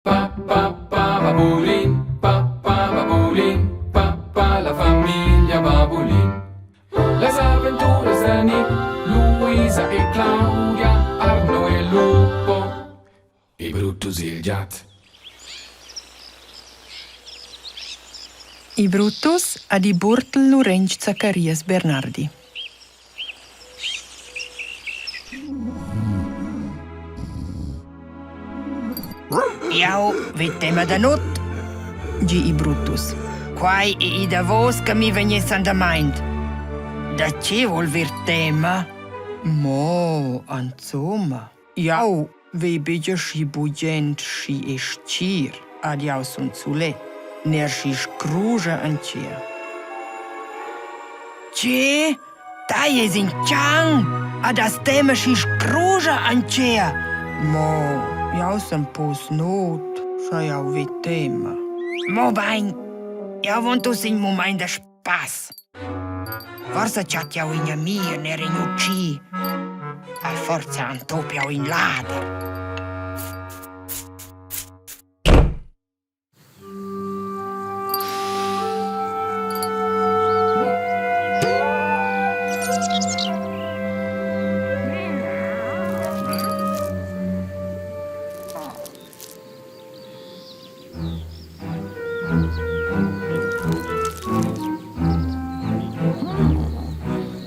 Babulin, Babulin, la famiglia Babulin. Le avventure di Nick, Luisa e Claudia, Arno e Lupo, i Brutus e il Gat. I Brutus ad i Burtel Lorenz Zacarias Bernardi. Jau, vitema da not, Gi i Brutus. quai i da vos che mi venissan da mind. Da ce vol vir tema? Mo, insomma. Jau, vei bege și bugent și eșcir, ad jau sunt zule. Ner și scruja ancia. Ce? Da e in chang, a das tema și scruja ancea. Mo, jau sunt pus not, și jau vei tema. Mo bain, jau von tu sin moment da spas. Forse chat jau in mia ner in uci. A forza antop jau in lader.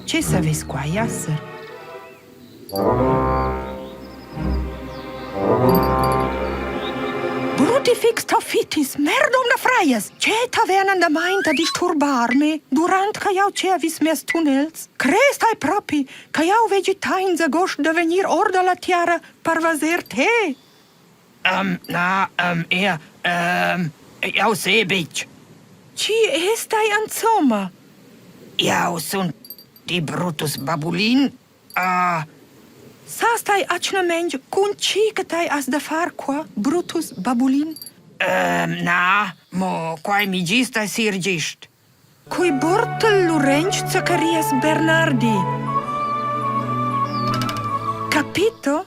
Ce saves qua iasser? Brutifix tafitis, merdum da freies. Ce tavernan da maint a disturbarme durant ca jau ce avis mes tunnels? Crest ai propi, ca jau vegetain za gosh da venir orda la tiara parvaser te. Jau se, bitch. Ci estai insomma? Jau sunt die Brutus Babulin. Sastai acna menj cun ci che tai as da far qua, Brutus Babulin? Mo quai mi gista sirgist. Cui Burtel Lorenz Zacarias Bernardi. Capito?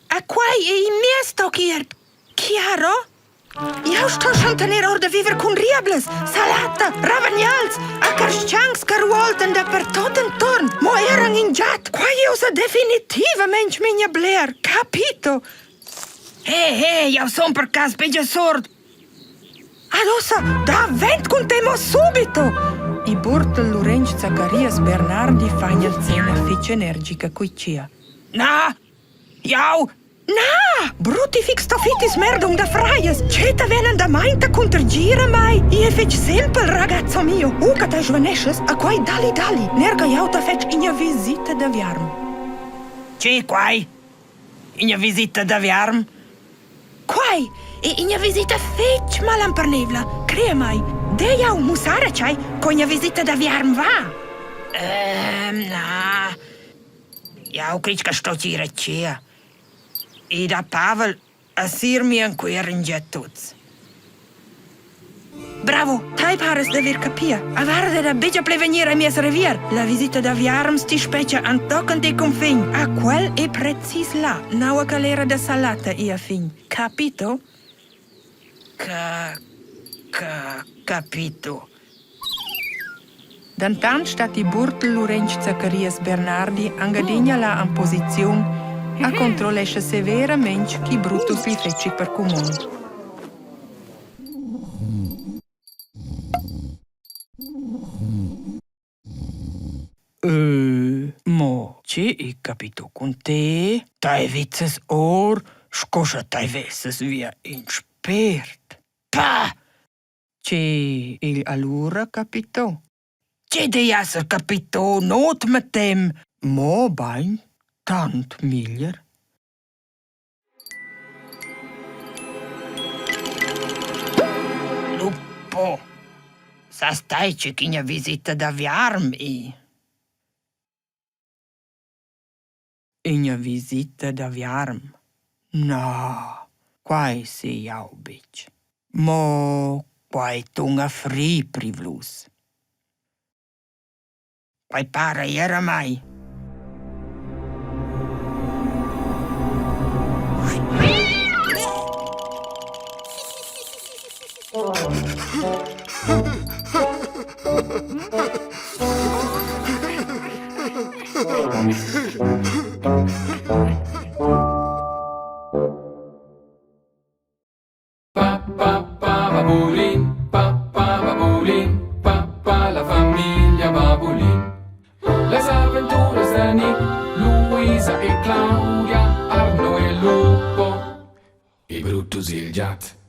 A quai e in mia stocchiert. Chiaro? Jau sto chantaner or de viver cun riables, salata, ravagnals, a carsciangs caruolten da per tot entorn. Mo eran in giat, quai eu sa definitivamente minha bler, capito? Jau son per cas pegia sord. Adossa, da vent cun temo subito! I Burtel Lorenz Zacarias Bernardi fagna cena fece energica coi cia. Jau! Na! Brutifix tofitis merdum da fraies! Ceta venen da mainta contergira mai! I fec sempre, ragazzo mio! Uca ta jovenesces, a quai dali! Nerga iauta fec inja visita da viarm. Ce quai? Inja visita da viarm? Quai! E inja visita fec malam per nevla! Crea mai! De jau musara c'hai, co inja visita da viarm va! Jau cric sto tira cia. I da Pavel a sir mi anquer in tuts. Bravo! Tai pares de vir capia! A varde da begia plevenir a mies revier! La visita da viarms ti specia antocan de confin! A quel e precis la, naua calera da salata ia fin. Capito? Capito. Dantan stat i Burtel Lorenz Zacarias Bernardi angadigna la in posizione a controllesce severamente chi Brutus li feci per comune. Mo, ce i capito con te? Tai vitzes or, scoscia tai vesses via inspert. Pa! Ce il allura capito? Ce de jasser capito not met dem? Mo bain, tant miglior. Lupo, sa stai ce ch'ina visita da viarm i. Inja visita da viarm? No, quai se jau bitch. Mo, quai tunga fri privlus. Quai para era mai. Babulin, papà la famiglia Babulin. Les avventuras de Nick, Luisa e Claudia, Arno e Lupo e Brutus il gat.